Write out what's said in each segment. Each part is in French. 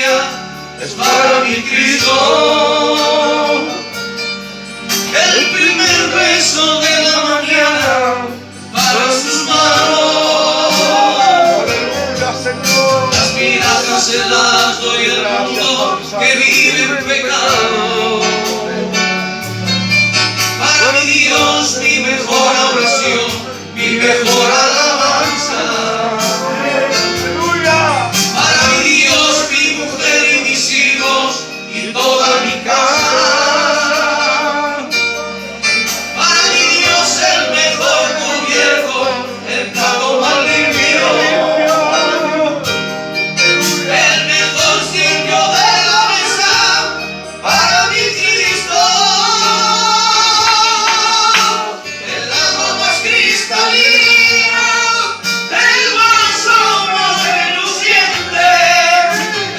día es para mi Cristo. El primer beso de la mañana para sus manos. Las migajas se las doy al mundo que vive en pecado. Para mi Dios, mi mejor oración, mi mejor alabanza. Para mi Dios, mi mujer y mis hijos y toda mi casa. Para mi Dios, el mejor cubierto, el plato más limpio, el mejor sitio de la mesa para mi Cristo. El agua más cristalina, el vaso más reluciente,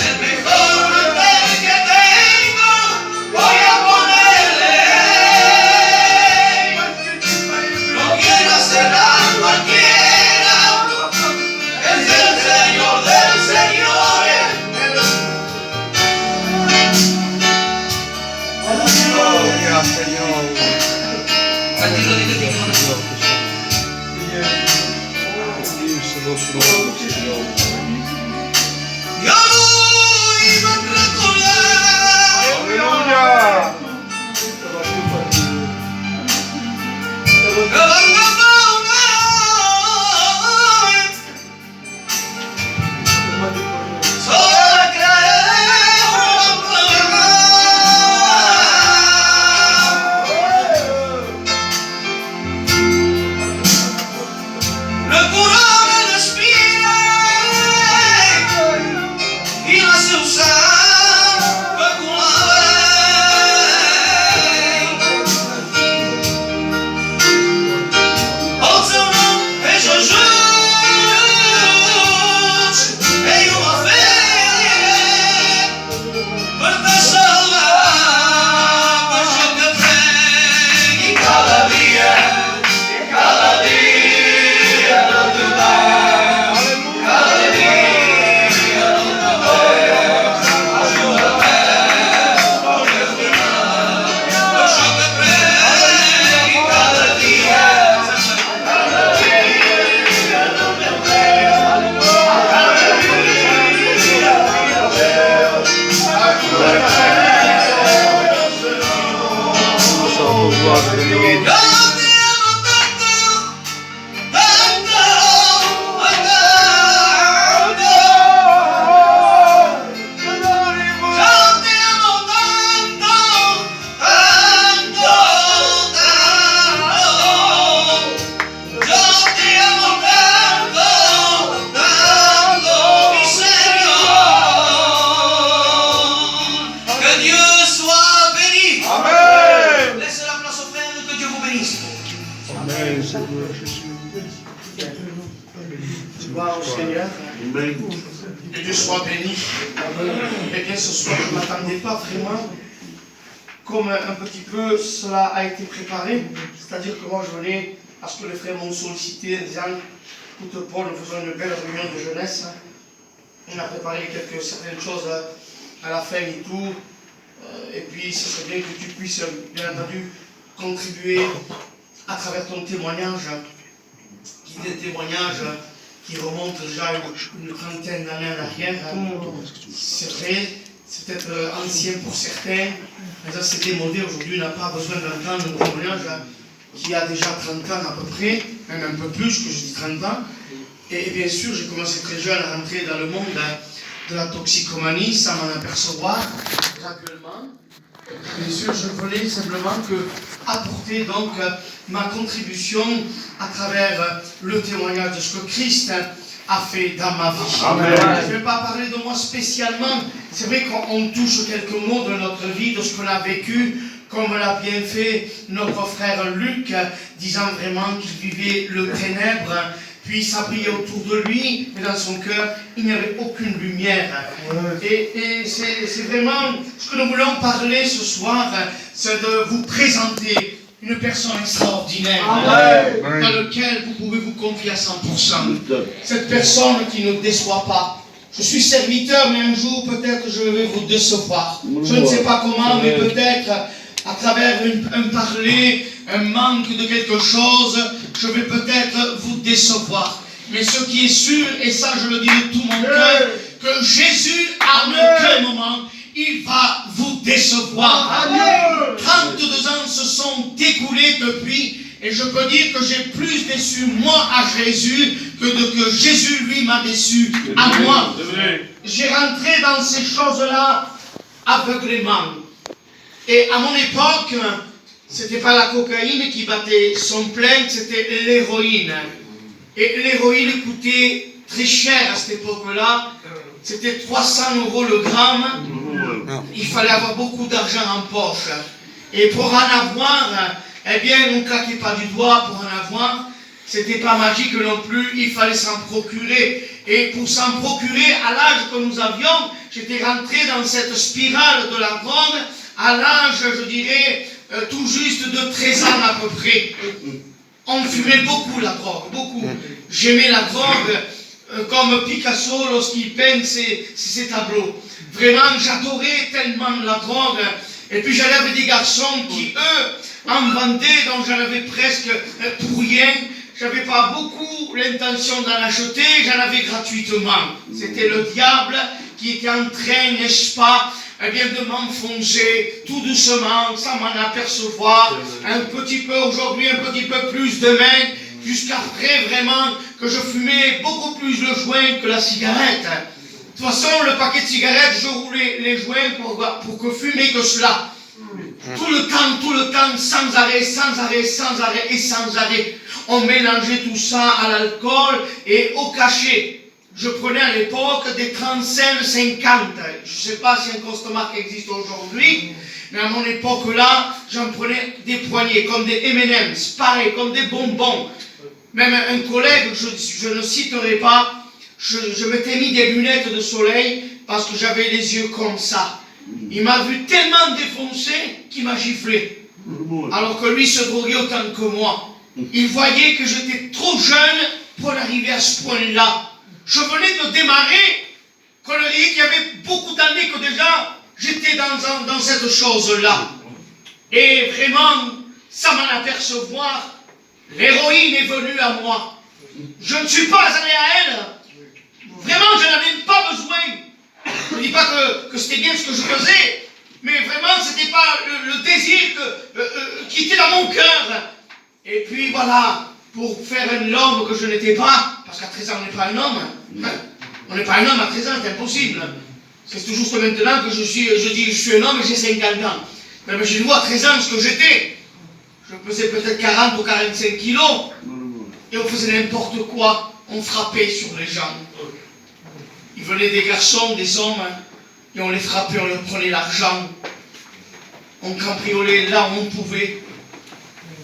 el mejor mantel que tengo, voy a ponerle. No quiero ser a cualquiera, es el Señor del Señor. Cantilo di che io voglio Gloire au Seigneur. Que Dieu soit béni. Et bien ce soir, je ne m'attendais pas vraiment comme un petit peu cela a été préparé. C'est-à-dire que moi je venais à ce que les frères m'ont sollicité en disant écoute Paul, nous faisons une belle réunion de jeunesse. On a préparé certaines choses à la fin et tout. Et puis ce serait bien que tu puisses bien entendu contribuer à travers ton témoignage, qui est un témoignage qui remonte déjà une trentaine d'années en arrière. C'est vrai, c'est peut-être ancien pour certains, mais ça c'est démodé. Aujourd'hui, on n'a pas besoin d'entendre un témoignage qui a déjà 30 ans à peu près, même un peu plus que je dis 30 ans. Et bien sûr, j'ai commencé très jeune à rentrer dans le monde de la toxicomanie sans m'en apercevoir graduellement. Bien sûr, je voulais simplement apporter donc ma contribution à travers le témoignage de ce que Christ a fait dans ma vie. Amen. Je ne vais pas parler de moi spécialement. C'est vrai qu'on touche quelques mots de notre vie, de ce qu'on a vécu, comme l'a bien fait notre frère Luc, disant vraiment qu'il vivait le ténèbre. Puis ça brillait autour de lui, mais dans son cœur, il n'y avait aucune lumière. Et c'est vraiment ce que nous voulons parler ce soir, c'est de vous présenter une personne extraordinaire dans laquelle vous pouvez vous confier à 100%. Cette personne qui ne déçoit pas. Je suis serviteur, mais un jour peut-être je vais vous décevoir. Je ne sais pas comment, mais peut-être à travers un parler, un manque de quelque chose, je vais peut-être vous décevoir. Mais ce qui est sûr, et ça je le dis de tout mon cœur, que Jésus, à aucun moment, il va vous décevoir. 32 ans se sont écoulés depuis, et je peux dire que j'ai plus déçu moi à Jésus que Jésus lui m'a déçu à moi. J'ai rentré dans ces choses-là aveuglément. Et à mon époque, c'était pas la cocaïne qui battait son plein, c'était l'héroïne. Et l'héroïne coûtait très cher à cette époque-là. C'était 300 € le gramme. Il fallait avoir beaucoup d'argent en poche. Et pour en avoir, eh bien, on ne claquait pas du doigt pour en avoir. C'était pas magique non plus, il fallait s'en procurer. Et pour s'en procurer, à l'âge que nous avions, j'étais rentré dans cette spirale de la drogue, à l'âge, je dirais, tout juste de 13 ans à peu près. On fumait beaucoup la drogue, beaucoup. J'aimais la drogue comme Picasso lorsqu'il peint ses tableaux. Vraiment, j'adorais tellement la drogue. Et puis j'allais avec des garçons qui, eux, en vendaient, donc j'en avais presque pour rien. J'avais pas beaucoup l'intention d'en acheter, j'en avais gratuitement. C'était le diable qui était en train, n'est-ce pas, eh bien, de m'enfoncer tout doucement, sans m'en apercevoir, un petit peu aujourd'hui, un petit peu plus demain, jusqu'après vraiment que je fumais beaucoup plus le joint que la cigarette. De toute façon, le paquet de cigarettes, je roulais les joints pour que fumer que cela. Tout le temps, sans arrêt, sans arrêt, sans arrêt et sans arrêt. On mélangeait tout ça à l'alcool et au cachet. Je prenais à l'époque des 35-50. Je ne sais pas si un Costmark existe aujourd'hui, mais à mon époque-là, j'en prenais des poignées, comme des M&M's, pareil, comme des bonbons. Même un collègue, je ne citerai pas, je m'étais mis des lunettes de soleil parce que j'avais les yeux comme ça. Il m'a vu tellement défoncé qu'il m'a giflé. Alors que lui se droguait autant que moi. Il voyait que j'étais trop jeune pour arriver à ce point-là. Je venais de démarrer, qu'on voyait qu'il y avait beaucoup d'années que déjà j'étais dans cette chose-là. Et vraiment, sans m'en apercevoir, l'héroïne est venue à moi. Je ne suis pas allé à elle. Vraiment, je n'avais pas besoin. Je ne dis pas que c'était bien ce que je faisais, mais vraiment, ce n'était pas le désir qui était dans mon cœur. Et puis voilà, pour faire un homme que je n'étais pas, parce qu'à 13 ans, on n'est pas un homme. On n'est pas un homme à 13 ans, c'est impossible. C'est tout juste maintenant que je dis je suis un homme et j'ai 50 ans. Mais j'ai vu à 13 ans ce que j'étais. Je pesais peut-être 40 ou 45 kilos. Et on faisait n'importe quoi. On frappait sur les gens. Il venait des garçons, des hommes, et on les frappait, on leur prenait l'argent. On cambriolait là où on pouvait.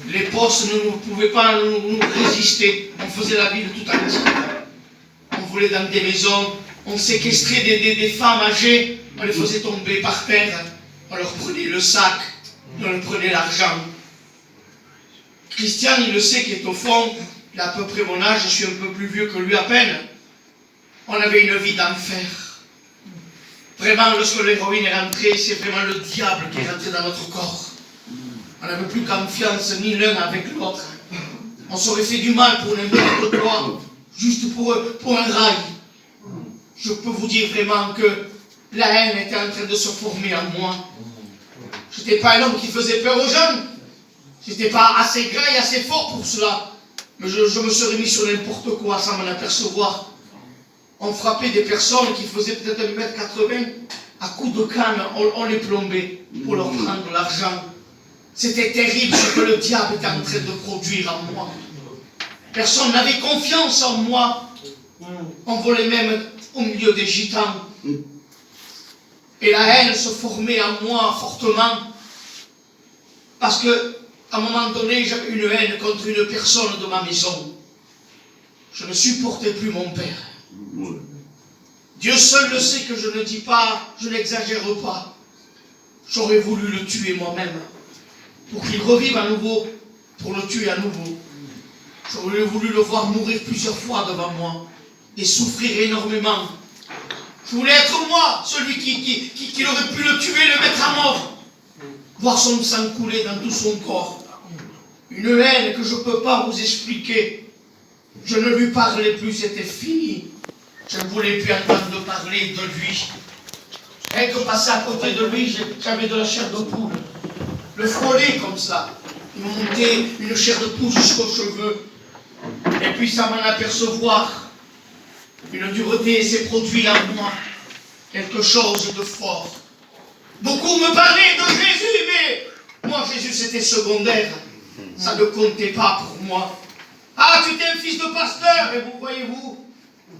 Les postes ne pouvaient pas nous résister. On faisait la ville tout entière. On volait dans des maisons, on séquestrait des femmes âgées, on les faisait tomber par terre, on leur prenait le sac, on leur prenait l'argent. Christian, il le sait, qui est au fond, il a à peu près mon âge, je suis un peu plus vieux que lui à peine. On avait une vie d'enfer. Vraiment, lorsque l'héroïne est rentrée, c'est vraiment le diable qui est rentré dans notre corps. On n'avait plus confiance ni l'un avec l'autre. On s'aurait fait du mal pour n'importe quoi, juste pour un rail. Je peux vous dire vraiment que la haine était en train de se former en moi. Je n'étais pas un homme qui faisait peur aux jeunes. Je n'étais pas assez grand et assez fort pour cela. Mais je me serais mis sur n'importe quoi sans m'en apercevoir. On frappait des personnes qui faisaient peut-être 1,80 m. À coups de canne, on les plombait pour leur prendre l'argent. C'était terrible ce que le diable était en train de produire en moi. Personne n'avait confiance en moi. On volait même au milieu des gitans. Et la haine se formait en moi fortement. Parce que, à un moment donné, j'avais une haine contre une personne de ma maison. Je ne supportais plus mon père. Dieu seul le sait que je ne dis pas, je n'exagère pas. J'aurais voulu le tuer moi-même. Pour qu'il revive à nouveau, pour le tuer à nouveau. J'aurais voulu le voir mourir plusieurs fois devant moi et souffrir énormément. Je voulais être moi, celui qui aurait pu le tuer, le mettre à mort. Voir son sang couler dans tout son corps. Une haine que je ne peux pas vous expliquer. Je ne lui parlais plus, c'était fini. Je ne voulais plus entendre parler de lui. Rien que passer à côté de lui, j'avais de la chair de poule. Le frôler comme ça. Il me montait une chair de poule jusqu'aux cheveux. Et puis sans m'en apercevoir, une dureté s'est produite en moi. Quelque chose de fort. Beaucoup me parlaient de Jésus, mais moi Jésus c'était secondaire. Ça ne comptait pas pour moi. Ah, tu es un fils de pasteur, et vous voyez-vous,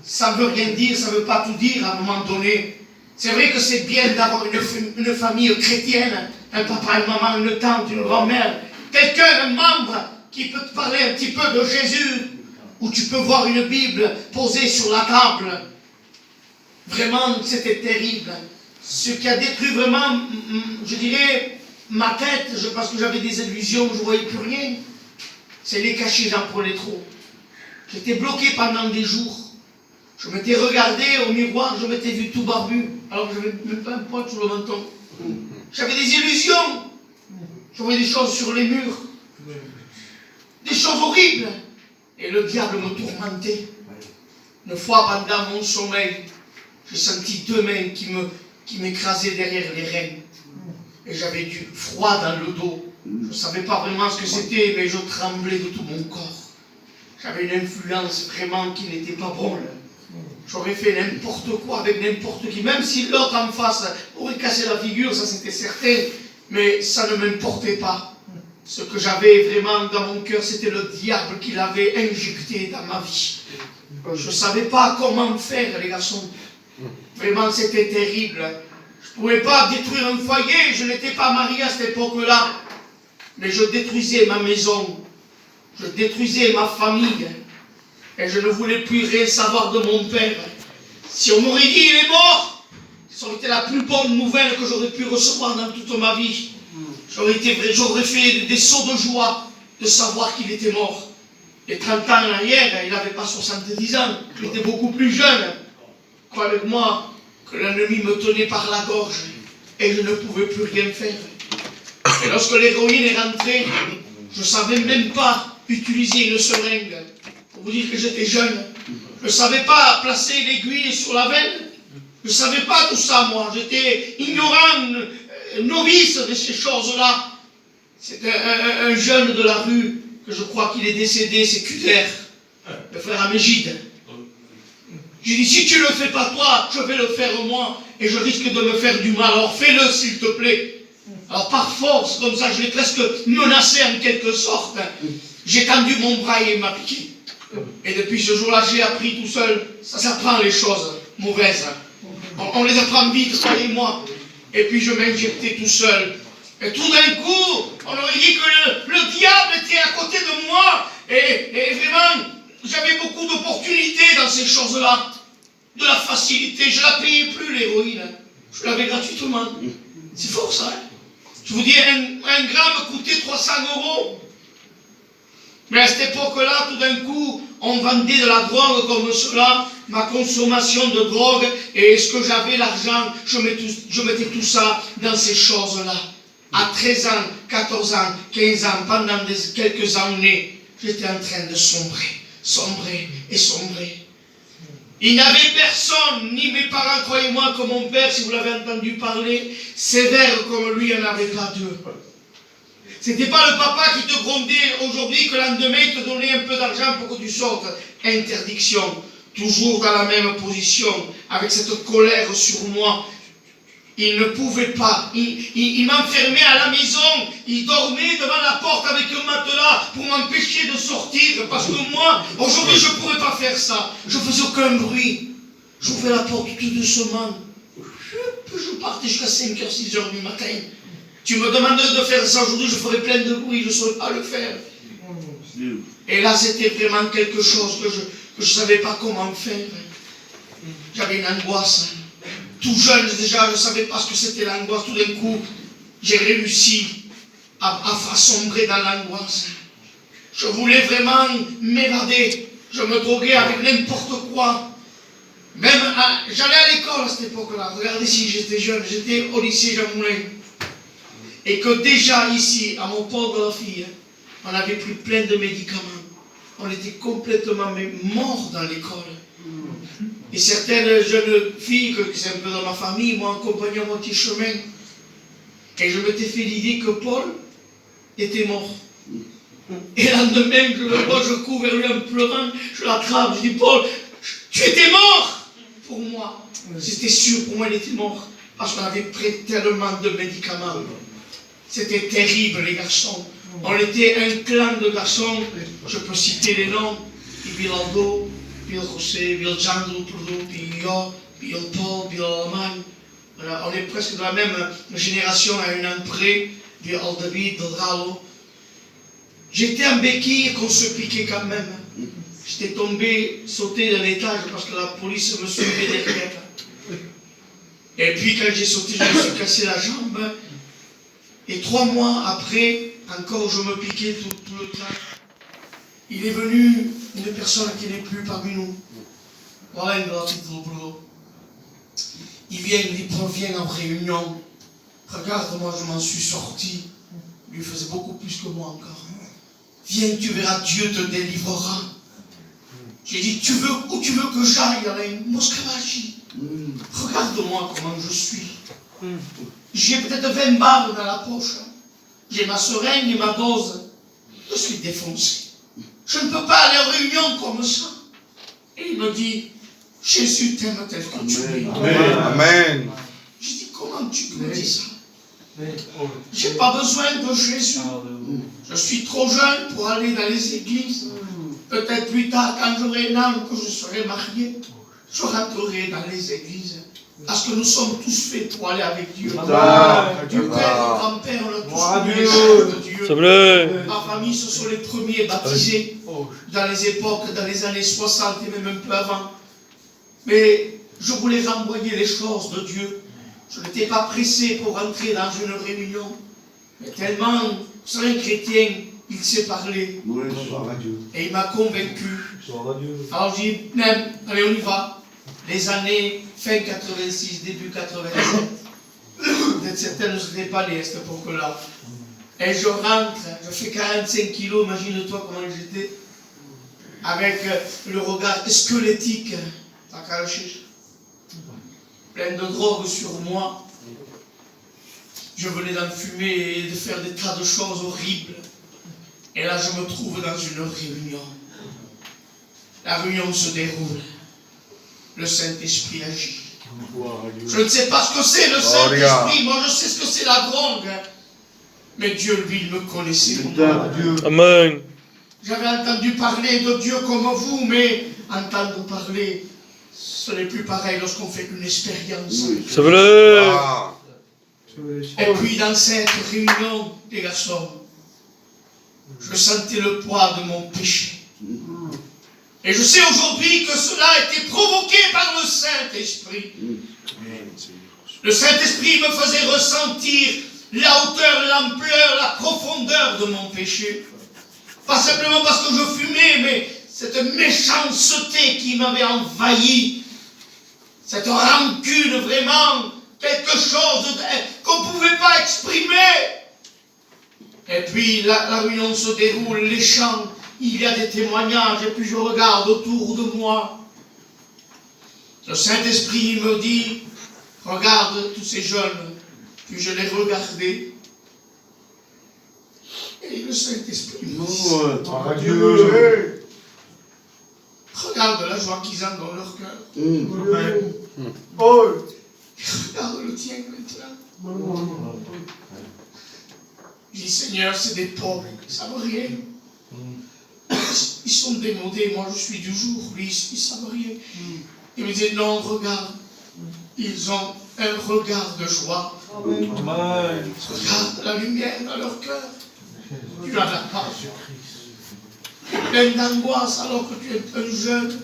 ça ne veut rien dire, ça ne veut pas tout dire à un moment donné. C'est vrai que c'est bien d'avoir une famille chrétienne, un papa, une maman, une tante, une grand-mère, quelqu'un, un membre qui peut te parler un petit peu de Jésus, où tu peux voir une Bible posée sur la table. Vraiment, c'était terrible. Ce qui a détruit vraiment, je dirais, ma tête, parce que j'avais des illusions, je ne voyais plus rien. C'est les cachets, j'en prenais trop. J'étais bloqué pendant des jours. Je m'étais regardé au miroir, je m'étais vu tout barbu, alors que je n'avais même pas un poil sur le menton. J'avais des illusions. Je voyais des choses sur les murs. Des choses horribles. Et le diable me tourmentait. Une fois, pendant mon sommeil, j'ai senti deux mains qui m'écrasaient derrière les reins. Et j'avais du froid dans le dos. Je ne savais pas vraiment ce que c'était, mais je tremblais de tout mon corps. J'avais une influence vraiment qui n'était pas bonne. J'aurais fait n'importe quoi avec n'importe qui, même si l'autre en face aurait cassé la figure, ça c'était certain, mais ça ne m'importait pas. Ce que j'avais vraiment dans mon cœur, c'était le diable qui l'avait injecté dans ma vie. Je ne savais pas comment faire, les garçons. Vraiment, c'était terrible. Je ne pouvais pas détruire un foyer, je n'étais pas marié à cette époque-là. Mais je détruisais ma maison, je détruisais ma famille. Et je ne voulais plus rien savoir de mon père. Si on m'aurait dit il est mort, ça aurait été la plus bonne nouvelle que j'aurais pu recevoir dans toute ma vie. J'aurais fait des sauts de joie de savoir qu'il était mort. Et 30 ans en arrière, il n'avait pas 70 ans, il était beaucoup plus jeune. Croyez-moi que l'ennemi me tenait par la gorge et je ne pouvais plus rien faire. Et lorsque l'héroïne est rentrée, je ne savais même pas utiliser une seringue. Pour vous dire que j'étais jeune, je ne savais pas placer l'aiguille sur la veine. Je ne savais pas tout ça, moi. J'étais ignorant, novice de ces choses-là. C'est un jeune de la rue, que je crois qu'il est décédé, c'est Cuder, le frère Amégide. J'ai dit, si tu ne le fais pas toi, je vais le faire moi, et je risque de me faire du mal. Alors fais-le, s'il te plaît. Alors par force, comme ça, je l'ai presque menacé en quelque sorte. J'ai tendu mon bras et il m'a piqué. Et depuis ce jour-là, j'ai appris tout seul. Ça s'apprend les choses mauvaises. On les apprend vite, croyez-moi. Et puis je m'injectais tout seul. Et tout d'un coup, on aurait dit que le diable était à côté de moi. Et vraiment, j'avais beaucoup d'opportunités dans ces choses-là. De la facilité. Je ne la payais plus, l'héroïne. Je l'avais gratuitement. C'est fort ça, hein? Je vous dis, un gramme coûtait 300 €. Mais à cette époque-là, tout d'un coup, on vendait de la drogue comme cela, ma consommation de drogue, et est-ce que j'avais l'argent, je mettais tout ça dans ces choses-là. À 13 ans, 14 ans, 15 ans, pendant quelques années, j'étais en train de sombrer et sombrer. Il n'y avait personne, ni mes parents, croyez-moi, que mon père, si vous l'avez entendu parler, sévère comme lui, il n'y en avait pas deux. C'était pas le papa qui te grondait aujourd'hui que le lendemain il te donnait un peu d'argent pour que tu sortes. Interdiction. Toujours dans la même position, avec cette colère sur moi. Il ne pouvait pas. Il m'enfermait à la maison. Il dormait devant la porte avec un matelas pour m'empêcher de sortir. Parce que moi, aujourd'hui, je ne pourrais pas faire ça. Je ne faisais aucun bruit. J'ouvrais la porte tout doucement. Je partais jusqu'à 5h, 6h du matin. Tu me demanderais de faire ça aujourd'hui, je ferais plein de bruit, je ne saurais pas le faire. Et là, c'était vraiment quelque chose que je ne savais pas comment faire. J'avais une angoisse. Tout jeune déjà, je ne savais pas ce que c'était l'angoisse. Tout d'un coup, j'ai réussi à sombrer dans l'angoisse. Je voulais vraiment m'évader. Je me droguais avec n'importe quoi. Même, j'allais à l'école à cette cette époque-là. Regardez si j'étais jeune, j'étais au lycée Jean Moulin. Et que déjà ici, à mon port de la fille, on avait pris plein de médicaments. On était complètement morts dans l'école. Et certaines jeunes filles, que c'est un peu dans ma famille, m'ont accompagné à mon petit chemin. Et je m'étais fait l'idée que Paul était mort. Et le lendemain, je le vois, je cours vers lui en pleurant, je l'attrape, je dis Paul, tu étais mort pour moi. C'était sûr, pour moi il était mort. Parce qu'on avait pris tellement de médicaments. C'était terrible les garçons. On était un clan de garçons, je peux citer les noms, Bill Aldo, Bill José, Bill Django, Bill Yo, Bill Paul, Bill Allemagne. Voilà, on est presque de la même génération à un an près, Bill Aldavid, Bill Rallo. J'étais en béquille qu'on se piquait quand même. J'étais tombé, sauté d'un étage parce que la police me suivait derrière. Et puis quand j'ai sauté, je me suis cassé la jambe. Et 3 mois après, encore je me piquais tout le temps. Il est venu une personne qui n'est plus parmi nous. Voilà une gratuite au boulot. Il vient, il dit, viens en réunion. Regarde, moi je m'en suis sorti. Lui faisait beaucoup plus que moi encore. Viens, tu verras, Dieu te délivrera. J'ai dit, où tu veux que j'aille, Alain? Moscavachi. Regarde-moi comment je suis. J'ai peut-être 20 balles dans la poche. J'ai ma seringue et ma dose. Je suis défoncé. Je ne peux pas aller en réunion comme ça. Et il me dit, Jésus t'aime tel que tu es. Amen. J'ai dit, comment tu peux dire ça? Je n'ai pas besoin de Jésus. Je suis trop jeune pour aller dans les églises. Peut-être plus tard, quand j'aurai un an, que je serai marié, je rentrerai dans les églises. Parce que nous sommes tous faits pour aller avec Dieu. Du père, du grand-père, on a tous connu les choses de Dieu. C'est vrai. Ma famille, ce sont les premiers baptisés dans les époques, dans les années 60 et même un peu avant. Mais je voulais renvoyer les choses de Dieu. Je n'étais pas pressé pour rentrer dans une réunion. Mais tellement, vous savez, un chrétien, il sait parler. Et il m'a convaincu. Alors j'ai dit, même, allez, on y va. Les années fin 86, début 87. Peut-être certains ne seraient pas nés à cette époque-là. Et je rentre, je fais 45 kilos, imagine-toi comment j'étais. Avec le regard squelettique. Plein de drogue sur moi. Je venais d'en fumer et de faire des tas de choses horribles. Et là, je me trouve dans une réunion. La réunion se déroule. Le Saint-Esprit agit. Je ne sais pas ce que c'est le Saint-Esprit. Moi, je sais ce que c'est la drogue. Mais Dieu, lui, il me connaissait. Amen. J'avais entendu parler de Dieu comme vous, mais entendre parler, ce n'est plus pareil lorsqu'on fait une expérience. C'est vrai. Et puis dans cette réunion, les garçons, je sentais le poids de mon péché. Et je sais aujourd'hui que cela a été provoqué par le Saint-Esprit. Le Saint-Esprit me faisait ressentir la hauteur, l'ampleur, la profondeur de mon péché. Pas simplement parce que je fumais, mais cette méchanceté qui m'avait envahi. Cette rancune, vraiment, quelque chose qu'on ne pouvait pas exprimer. Et puis la réunion se déroule, les chants, il y a des témoignages, et puis je regarde autour de moi. Le Saint-Esprit me dit, regarde tous ces jeunes. Puis je les regardais. Et le Saint-Esprit me dit, regarde la joie qu'ils ont dans leur cœur. Regarde le tien maintenant. Je dis, Seigneur, c'est des pauvres, ils ne savent rien. Ils sont démodés, moi je suis du jour, lui, ils ne savent rien. Il me dit, non, regarde, ils ont un regard de joie. Regarde la lumière dans leur cœur. Tu n'en as pas. Plein d'angoisse alors que tu es un jeune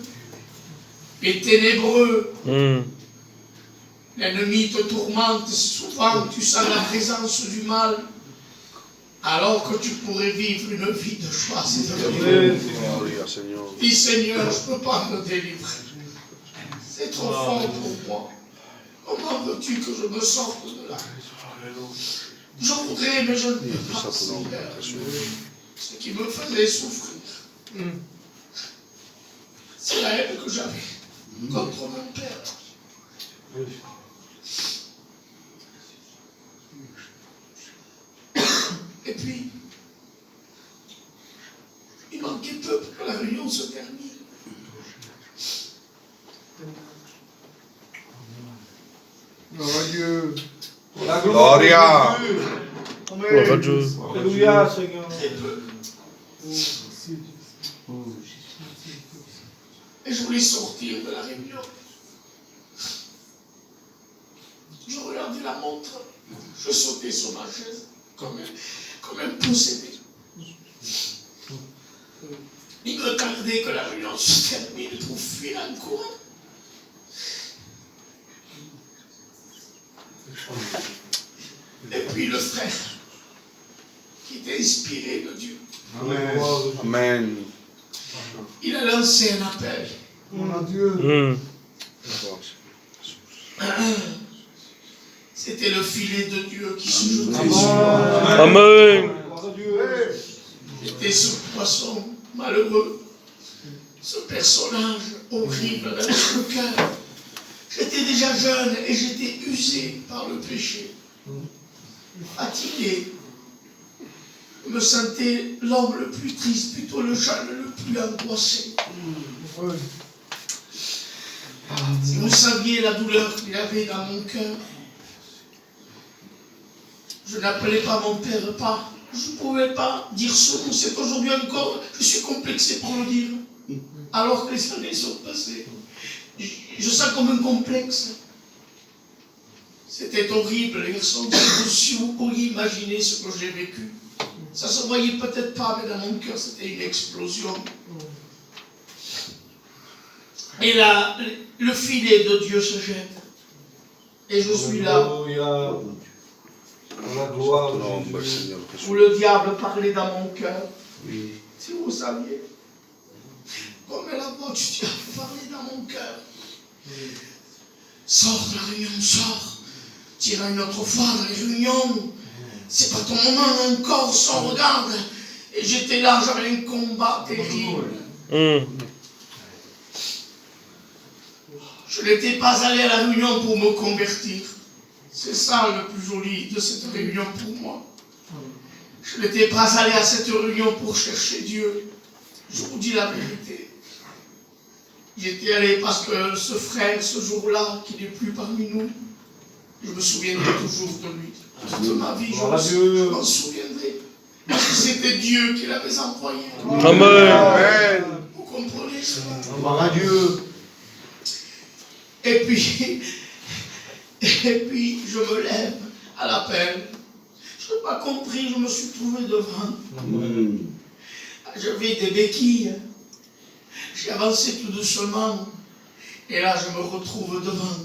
et ténébreux. L'ennemi te tourmente souvent, tu sens la présence du mal. Alors que tu pourrais vivre une vie de joie. Dis Seigneur, je ne peux pas me délivrer. C'est trop fort pour moi. comment veux-tu que je me sorte de là? Je voudrais, mais je ne peux pas, Seigneur. Ce qui me faisait souffrir, c'est la haine que j'avais contre mon père. Et puis, il manquait peu pour que la réunion se termine. Gloire à Dieu. La gloria. Gloire à Dieu. Alléluia, Seigneur. Et je voulais sortir de la réunion. Je regardais la montre. Je sautais sur ma chaise comme un possédé. Il me tardait que la réunion se termine pour fuir en courant. Et puis le frère, qui était inspiré de Dieu, Amen. il a lancé un appel. Mon Dieu. C'était le filet de Dieu qui se jetait sur Amen. moi. Amen. Gloire à Dieu. J'étais ce poisson malheureux, ce personnage horrible dans le cœur. J'étais déjà jeune et j'étais usé par le péché, fatigué. Je me sentais l'homme le plus triste, plutôt le jeune le plus angoissé. Si vous saviez la douleur qu'il avait dans mon cœur, je n'appelais pas mon père pas. Je ne pouvais pas dire ce mot. C'est aujourd'hui encore, je suis complexé pour le dire. Alors que les années sont passées. Je sens comme un complexe. C'était horrible, les garçons. Si vous pourriez imaginer ce que j'ai vécu. Ça ne se voyait peut-être pas, mais dans mon cœur, c'était une explosion. Et là, le filet de Dieu se jette. Et je suis là. Alléluia. La gloire de Dieu. Où le diable parlait dans mon cœur. Si vous saviez. Comme la voix du diable parlait dans mon cœur. Sors de la réunion, sors. Tu iras une autre fois dans les réunions. C'est pas ton moment encore, sors, regarde. Et j'étais là, j'avais un combat terrible. Je n'étais pas allé à la réunion pour me convertir. C'est ça le plus joli de cette réunion pour moi. Je n'étais pas allé à cette réunion pour chercher Dieu. Je vous dis la vérité. J'étais allé parce que ce frère, ce jour-là, qui n'est plus parmi nous, je me souviendrai toujours de lui. Toute ma vie, je m'en souviendrai. Parce que c'était Dieu qui l'avait envoyé. Amen. Vous comprenez cela? Gloire à Dieu. Et puis, je me lève à l'appel. Je n'ai pas compris, je me suis trouvé devant. J'avais des béquilles. J'ai avancé tout doucement. Et là, je me retrouve devant.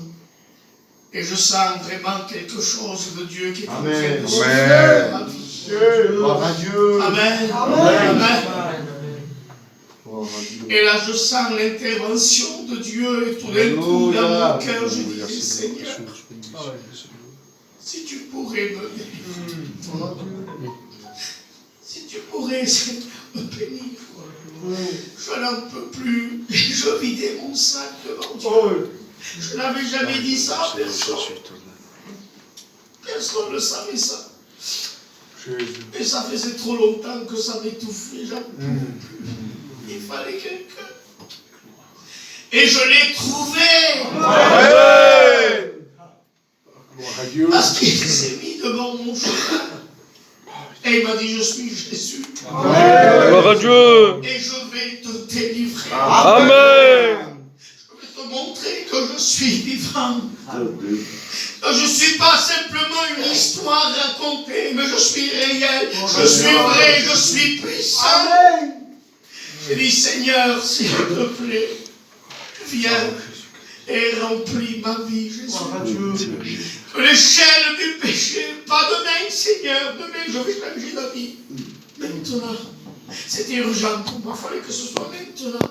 Et je sens vraiment quelque chose de Dieu qui est en train de se faire dans ma vie. Gloire à Dieu. Amen. Amen. Et là, je sens l'intervention de Dieu. Et tout d'un coup, dans mon cœur, je disais, Seigneur, si tu pourrais me bénir. Si tu pourrais, Seigneur, me bénir. Je n'en peux plus. Je vidais mon sac devant Dieu. Je n'avais jamais dit ça à personne. Personne ne savait ça. Et ça faisait trop longtemps que ça m'étouffait. J'en pouvais plus. Il fallait quelqu'un. Et je l'ai trouvé. Parce qu'il s'est mis devant mon chemin. Et il m'a dit, je suis Jésus. Gloire à Dieu. Et je vais te délivrer. Amen. Je vais te montrer que je suis vivant. Que je ne suis pas simplement une histoire racontée, mais je suis réel. Je suis vrai, je suis puissant. J'ai dit, Seigneur, s'il te plaît, viens et remplis ma vie, Jésus. Que l'échelle du péché, pas demain, Seigneur, demain je vais changer la vie. Maintenant, c'était urgent pour moi, il fallait que ce soit maintenant.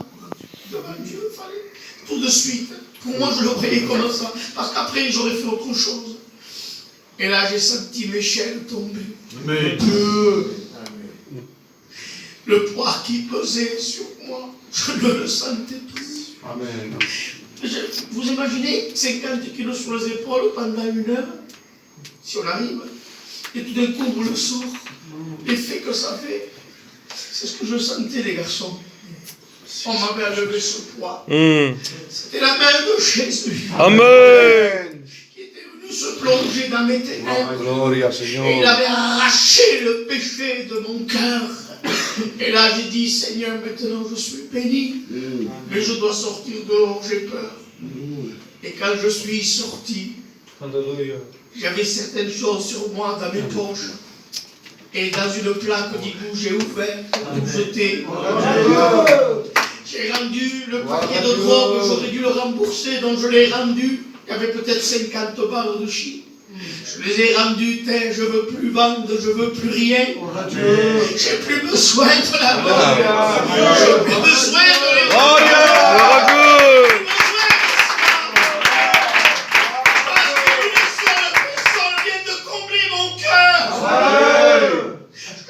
Devant Dieu, il fallait tout de suite. Pour moi, je le voyais comme ça. Parce qu'après, j'aurais fait autre chose. Et là, j'ai senti mes chaînes tomber. Amen. Le poids qui pesait sur moi, je ne le sentais plus. Amen. Vous imaginez 50 kilos sur les épaules pendant 1 heure, si on arrive, et tout d'un coup, on le sort. L'effet que ça fait, c'est ce que je sentais, les garçons. On m'avait enlevé ce poids. C'était la main de Jésus. Amen. Qui était venu se plonger dans mes ténèbres. Gloria, Et il Señor. avait arraché le péché de mon cœur. Et là, j'ai dit, Seigneur, maintenant je suis béni. Mais je dois sortir dehors, j'ai peur. Et quand je suis sorti, Alléluia. j'avais certaines choses sur moi dans mes poches. Et dans une plaque d'égout, j'ai ouvert pour jeter. J'ai rendu le paquet de drogue, j'aurais dû le rembourser, donc je l'ai rendu. Il y avait peut-être 50 balles de shit. Je les ai rendus, je ne veux plus vendre, je ne veux plus rien. J'ai plus besoin de la mort. J'ai plus besoin de les Gloria à Dieu.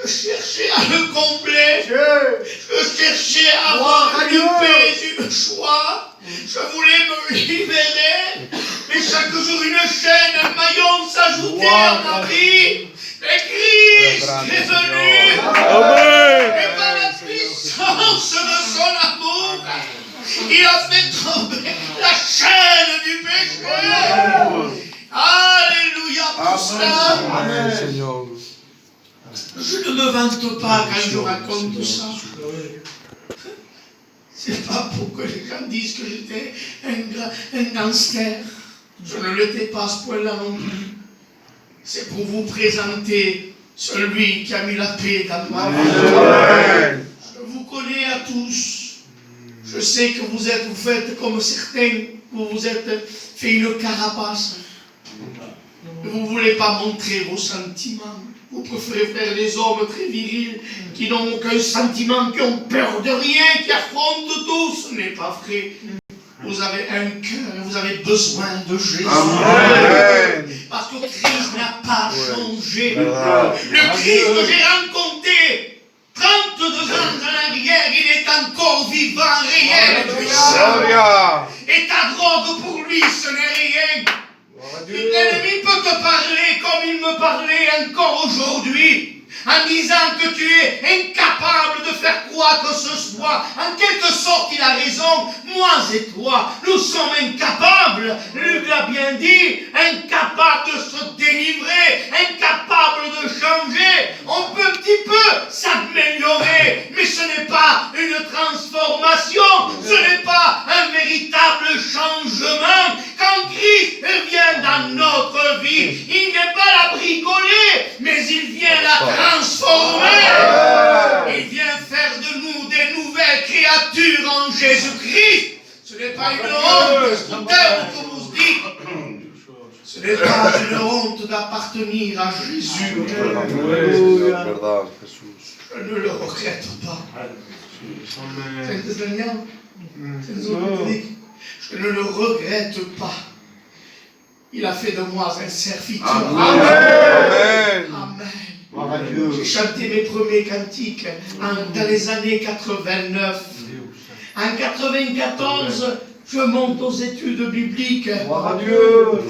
Je cherchais à le combler. Je cherchais à avoir une paix, une joie. Je voulais me libérer. Mais chaque jour, une chaîne, un maillon s'ajoutait à ma vie. Et Christ est venu. Amen. Et par la puissance de son amour, il a fait tomber la chaîne du péché. Alléluia pour cela. Amen, Señor. Je ne me vante pas quand je raconte ça. C'est pas pour que les gens disent que j'étais un gangster. Je ne l'étais pas à ce point-là non plus. C'est pour vous présenter celui qui a mis la paix dans ma vie. Je vous connais à tous. Je sais que vous faites comme certains, vous vous êtes fait une carapace. Vous ne voulez pas montrer vos sentiments. Vous préférez faire des hommes très virils qui n'ont aucun sentiment, qui ont peur de rien, qui affrontent tout. Ce n'est pas vrai. Vous avez un cœur, vous avez besoin de Jésus. Amen. Parce que Christ n'a pas changé. Le Christ que j'ai rencontré 32 ans en arrière, il est encore vivant, réel, puissant. Gloria. Et ta drogue pour lui, ce n'est rien. L'ennemi peut te parler comme il me parlait encore aujourd'hui, en disant que tu es incapable de faire quoi que ce soit. En quelque sorte, il a raison. Moi et toi, nous sommes incapables. Luc l'a bien dit, incapables de se délivrer, incapables de changer. On peut un petit peu s'améliorer, mais ce n'est pas une transformation, ce n'est pas un véritable changement. Quand Christ vient dans notre vie, il n'est pas la bricoler, mais il vient la transformer. Il vient faire de nous des nouvelles créatures en Jésus-Christ. Ce n'est pas une honte, ce terme que vous dites. Ce n'est pas une honte d'appartenir à Jésus. Verdad, Jesús. Je ne le regrette pas. Je ne le regrette pas. Il a fait de moi un serviteur. Amen. Amen. J'ai chanté mes premiers cantiques dans les années 89. En 94, je monte aux études bibliques pour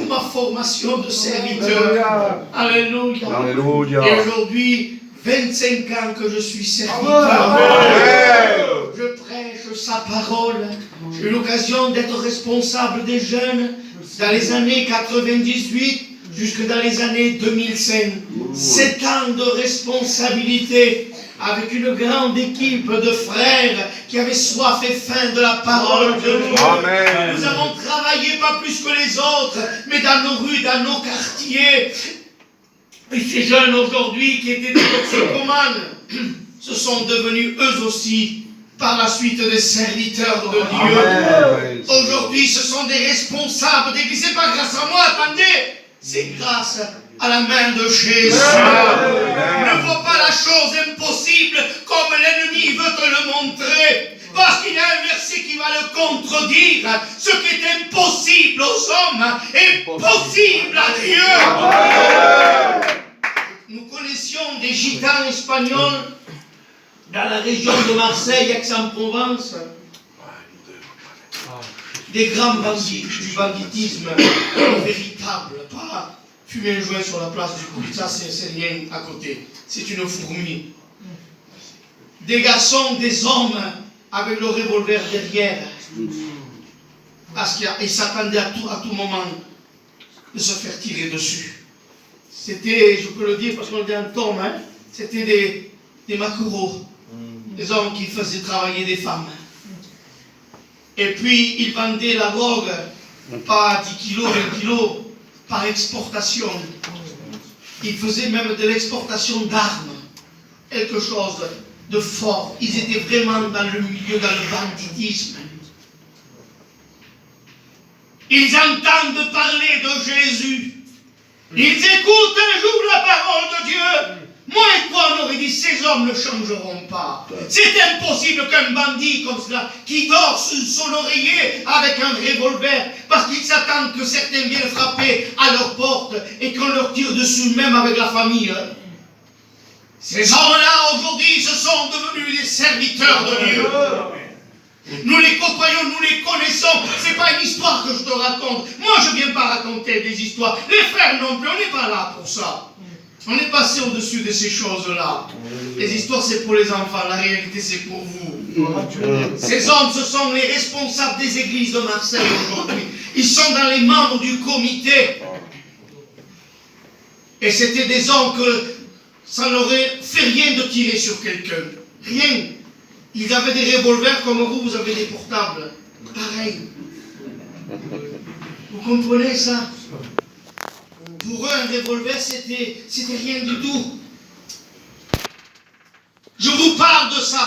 ma formation de serviteur. Alléluia. Alléluia. Et aujourd'hui, 25 ans que je suis serviteur. Amen. Je prêche sa parole. J'ai eu l'occasion d'être responsable des jeunes dans les années 98 jusque dans les années 2005. 7 ans de responsabilité avec une grande équipe de frères qui avaient soif et faim de la parole de Dieu. Amen. Nous avons travaillé pas plus que les autres, mais dans nos rues, dans nos quartiers. Et ces jeunes aujourd'hui qui étaient des toxicomanes, se sont devenus eux aussi par la suite des serviteurs de Dieu. Amen. Aujourd'hui, ce sont des responsables d'église. C'est pas grâce à moi, attendez, c'est grâce à la main de Jésus. Ne vois pas la chose impossible comme l'ennemi veut te le montrer. Parce qu'il y a un verset qui va le contredire. Ce qui est impossible aux hommes est possible à Dieu. Nous connaissions des gitans espagnols dans la région de Marseille, Aix-en-Provence. Des grands bandits, du banditisme véritable, pas fumer un joint sur la place du culte, ça c'est rien à côté, c'est une fourmi. Des garçons, des hommes avec le revolver derrière, parce qu'ils s'attendaient à tout moment de se faire tirer dessus. C'était, je peux le dire parce qu'on est en tome, hein, c'était des maquereaux, des hommes qui faisaient travailler des femmes. Et puis, ils vendaient la drogue, pas 10 kilos, 20 kilos, par exportation. Ils faisaient même de l'exportation d'armes, quelque chose de fort. Ils étaient vraiment dans le milieu, dans le banditisme. Ils entendent parler de Jésus. Ils écoutent un jour la parole de Dieu. Moi et toi, on aurait dit, ces hommes ne changeront pas. C'est impossible qu'un bandit comme cela, qui dort sous son oreiller avec un revolver, parce qu'ils s'attendent que certains viennent frapper à leur porte et qu'on leur tire dessus, même avec la famille. Ces hommes-là, aujourd'hui, ce sont devenus des serviteurs de Dieu. Nous les côtoyons, nous les connaissons. C'est pas une histoire que je te raconte. Moi, je ne viens pas raconter des histoires. Les frères non plus, on n'est pas là pour ça. On est passé au-dessus de ces choses-là. Les histoires, c'est pour les enfants. La réalité, c'est pour vous. Ces hommes, ce sont les responsables des églises de Marseille aujourd'hui. Ils sont dans les membres du comité. Et c'était des hommes que ça n'aurait fait rien de tirer sur quelqu'un. Rien. Ils avaient des revolvers comme vous, vous avez des portables. Pareil. Vous comprenez ça? Pour eux, un revolver, c'était rien du tout. Je vous parle de ça.